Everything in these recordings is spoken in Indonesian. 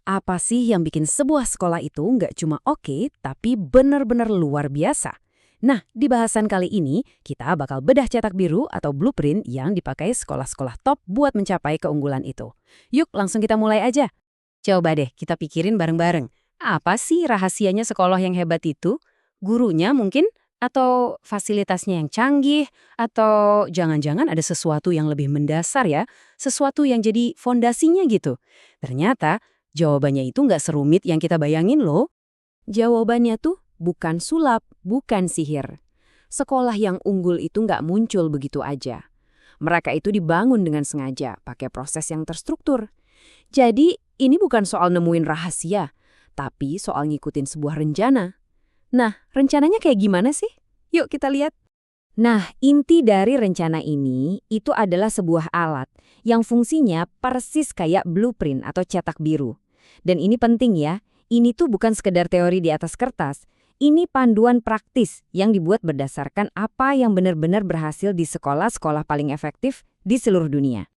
Apa sih yang bikin sebuah sekolah itu nggak cuma oke, tapi benar-benar luar biasa? Nah, di bahasan kali ini, kita bakal bedah cetak biru atau blueprint yang dipakai sekolah-sekolah top buat mencapai keunggulan itu. Yuk, langsung kita mulai aja. Coba deh kita pikirin bareng-bareng. Apa sih rahasianya sekolah yang hebat itu? Gurunya mungkin? Atau fasilitasnya yang canggih? Atau jangan-jangan ada sesuatu yang lebih mendasar ya? Sesuatu yang jadi fondasinya gitu? Ternyata jawabannya itu nggak serumit yang kita bayangin loh. Jawabannya tuh bukan sulap, bukan sihir. Sekolah yang unggul itu nggak muncul begitu aja. Mereka itu dibangun dengan sengaja, pakai proses yang terstruktur. Jadi, ini bukan soal nemuin rahasia, tapi soal ngikutin sebuah rencana. Nah, rencananya kayak gimana sih? Yuk kita lihat. Nah, inti dari rencana ini itu adalah sebuah alat yang fungsinya persis kayak blueprint atau cetak biru. Dan ini penting ya, ini tuh bukan sekedar teori di atas kertas. Ini panduan praktis yang dibuat berdasarkan apa yang benar-benar berhasil di sekolah-sekolah paling efektif di seluruh dunia.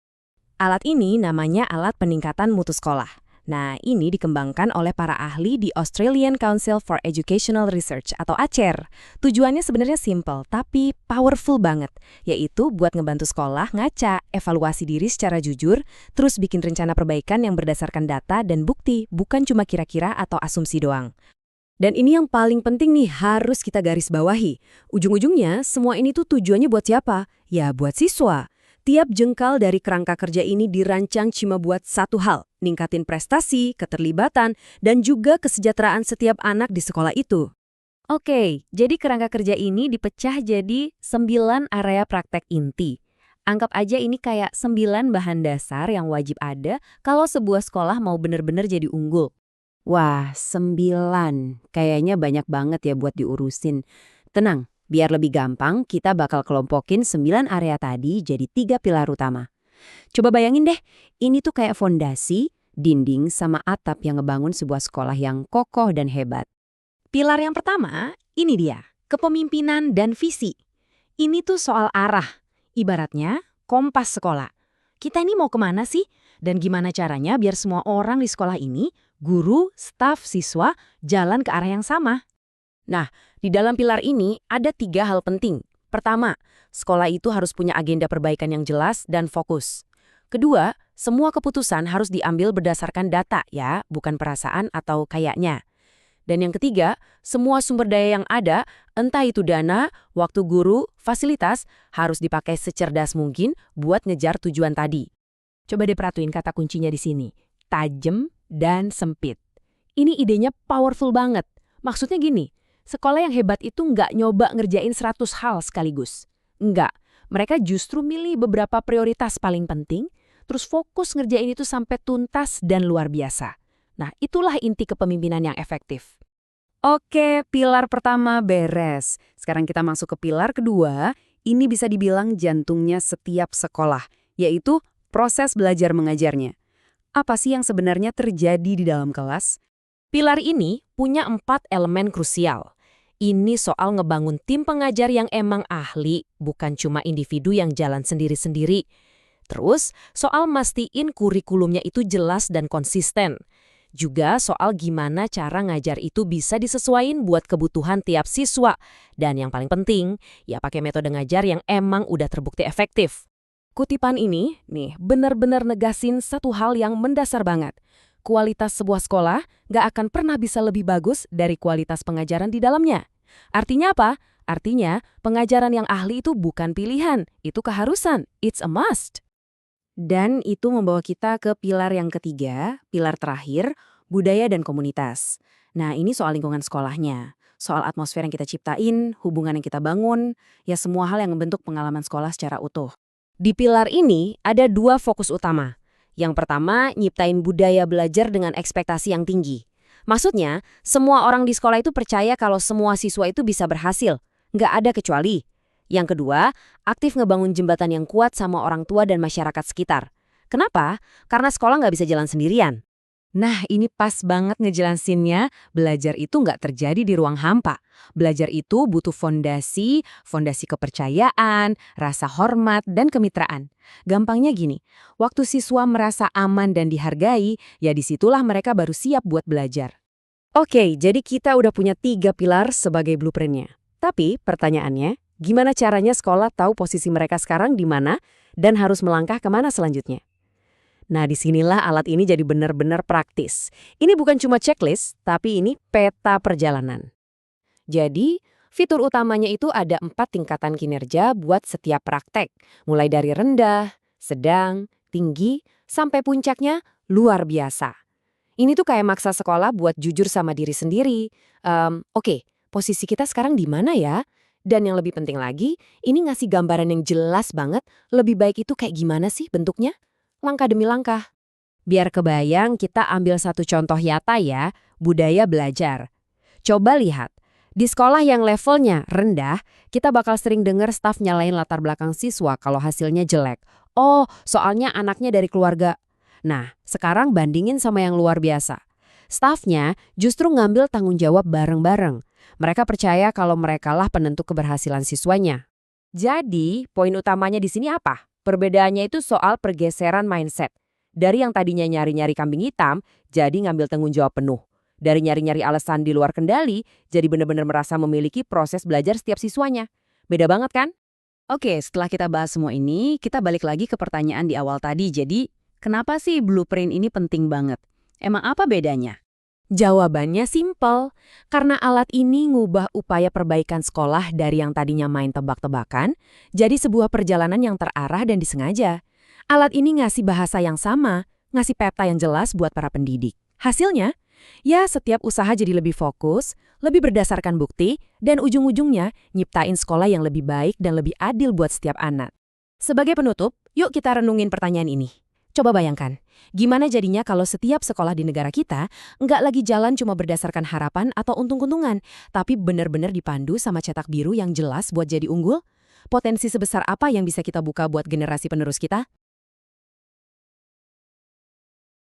Alat ini namanya alat peningkatan mutu sekolah. Nah, ini dikembangkan oleh para ahli di Australian Council for Educational Research atau ACER. Tujuannya sebenarnya simple, tapi powerful banget, yaitu buat ngebantu sekolah ngaca, evaluasi diri secara jujur, terus bikin rencana perbaikan yang berdasarkan data dan bukti, bukan cuma kira-kira atau asumsi doang. Dan ini yang paling penting nih, harus kita garis bawahi. Ujung-ujungnya, semua ini tuh tujuannya buat siapa? Ya, buat siswa. Tiap jengkal dari kerangka kerja ini dirancang cuma buat satu hal, ningkatin prestasi, keterlibatan, dan juga kesejahteraan setiap anak di sekolah itu. Oke, jadi kerangka kerja ini dipecah jadi 9 area praktek inti. Anggap aja ini kayak 9 bahan dasar yang wajib ada kalau sebuah sekolah mau bener-bener jadi unggul. Wah, 9. Kayaknya banyak banget ya buat diurusin. Tenang. Biar lebih gampang, kita bakal kelompokin 9 area tadi jadi 3 pilar utama. Coba bayangin deh, ini tuh kayak fondasi, dinding, sama atap yang ngebangun sebuah sekolah yang kokoh dan hebat. Pilar yang pertama, ini dia, kepemimpinan dan visi. Ini tuh soal arah, ibaratnya kompas sekolah. Kita ini mau kemana sih? Dan gimana caranya biar semua orang di sekolah ini, guru, staf, siswa, jalan ke arah yang sama? Nah, di dalam pilar ini ada 3 hal penting. Pertama, sekolah itu harus punya agenda perbaikan yang jelas dan fokus. Kedua, semua keputusan harus diambil berdasarkan data ya, bukan perasaan atau kayaknya. Dan yang ketiga, semua sumber daya yang ada, entah itu dana, waktu guru, fasilitas, harus dipakai secerdas mungkin buat ngejar tujuan tadi. Coba deh perhatiin kata kuncinya di sini, tajam dan sempit. Ini idenya powerful banget. Maksudnya gini, sekolah yang hebat itu nggak nyoba ngerjain 100 hal sekaligus. Nggak. Mereka justru milih beberapa prioritas paling penting, terus fokus ngerjain itu sampai tuntas dan luar biasa. Nah, itulah inti kepemimpinan yang efektif. Oke, pilar pertama beres. Sekarang kita masuk ke pilar kedua. Ini bisa dibilang jantungnya setiap sekolah, yaitu proses belajar mengajarnya. Apa sih yang sebenarnya terjadi di dalam kelas? Pilar ini punya 4 elemen krusial. Ini soal ngebangun tim pengajar yang emang ahli, bukan cuma individu yang jalan sendiri-sendiri. Terus, soal mastiin kurikulumnya itu jelas dan konsisten. Juga soal gimana cara ngajar itu bisa disesuaikan buat kebutuhan tiap siswa. Dan yang paling penting, ya pakai metode ngajar yang emang udah terbukti efektif. Kutipan ini, nih, benar-benar negasin satu hal yang mendasar banget. Kualitas sebuah sekolah nggak akan pernah bisa lebih bagus dari kualitas pengajaran di dalamnya. Artinya apa? Artinya, pengajaran yang ahli itu bukan pilihan, itu keharusan, it's a must. Dan itu membawa kita ke pilar yang ketiga, pilar terakhir, budaya dan komunitas. Nah, ini soal lingkungan sekolahnya, soal atmosfer yang kita ciptain, hubungan yang kita bangun, ya semua hal yang membentuk pengalaman sekolah secara utuh. Di pilar ini ada 2 fokus utama. Yang pertama, nyiptain budaya belajar dengan ekspektasi yang tinggi. Maksudnya, semua orang di sekolah itu percaya kalau semua siswa itu bisa berhasil. Nggak ada kecuali. Yang kedua, aktif ngebangun jembatan yang kuat sama orang tua dan masyarakat sekitar. Kenapa? Karena sekolah nggak bisa jalan sendirian. Nah, ini pas banget ngejelasinnya. Belajar itu nggak terjadi di ruang hampa. Belajar itu butuh fondasi, fondasi kepercayaan, rasa hormat, dan kemitraan. Gampangnya gini, waktu siswa merasa aman dan dihargai, ya disitulah mereka baru siap buat belajar. Oke, jadi kita udah punya 3 pilar sebagai blueprintnya. Tapi pertanyaannya, gimana caranya sekolah tahu posisi mereka sekarang di mana dan harus melangkah kemana selanjutnya? Nah, disinilah alat ini jadi benar-benar praktis. Ini bukan cuma checklist, tapi ini peta perjalanan. Jadi, fitur utamanya itu ada 4 tingkatan kinerja buat setiap praktek. Mulai dari rendah, sedang, tinggi, sampai puncaknya luar biasa. Ini tuh kayak maksa sekolah buat jujur sama diri sendiri. Oke, posisi kita sekarang di mana ya? Dan yang lebih penting lagi, ini ngasih gambaran yang jelas banget, lebih baik itu kayak gimana sih bentuknya? Langkah demi langkah. Biar kebayang, kita ambil satu contoh nyata ya, budaya belajar. Coba lihat, di sekolah yang levelnya rendah, kita bakal sering dengar staf nyalain latar belakang siswa kalau hasilnya jelek. Oh, soalnya anaknya dari keluarga. Nah, sekarang bandingin sama yang luar biasa. Stafnya justru ngambil tanggung jawab bareng-bareng. Mereka percaya kalau merekalah penentu keberhasilan siswanya. Jadi, poin utamanya di sini apa? Perbedaannya itu soal pergeseran mindset. Dari yang tadinya nyari-nyari kambing hitam, jadi ngambil tanggung jawab penuh. Dari nyari-nyari alasan di luar kendali, jadi benar-benar merasa memiliki proses belajar setiap siswanya. Beda banget kan? Oke, setelah kita bahas semua ini, kita balik lagi ke pertanyaan di awal tadi. Jadi, kenapa sih blueprint ini penting banget? Emang apa bedanya? Jawabannya simpel, karena alat ini ngubah upaya perbaikan sekolah dari yang tadinya main tebak-tebakan, jadi sebuah perjalanan yang terarah dan disengaja. Alat ini ngasih bahasa yang sama, ngasih peta yang jelas buat para pendidik. Hasilnya, ya setiap usaha jadi lebih fokus, lebih berdasarkan bukti, dan ujung-ujungnya nyiptain sekolah yang lebih baik dan lebih adil buat setiap anak. Sebagai penutup, yuk kita renungin pertanyaan ini. Coba bayangkan, gimana jadinya kalau setiap sekolah di negara kita nggak lagi jalan cuma berdasarkan harapan atau untung-untungan, tapi benar-benar dipandu sama cetak biru yang jelas buat jadi unggul? Potensi sebesar apa yang bisa kita buka buat generasi penerus kita?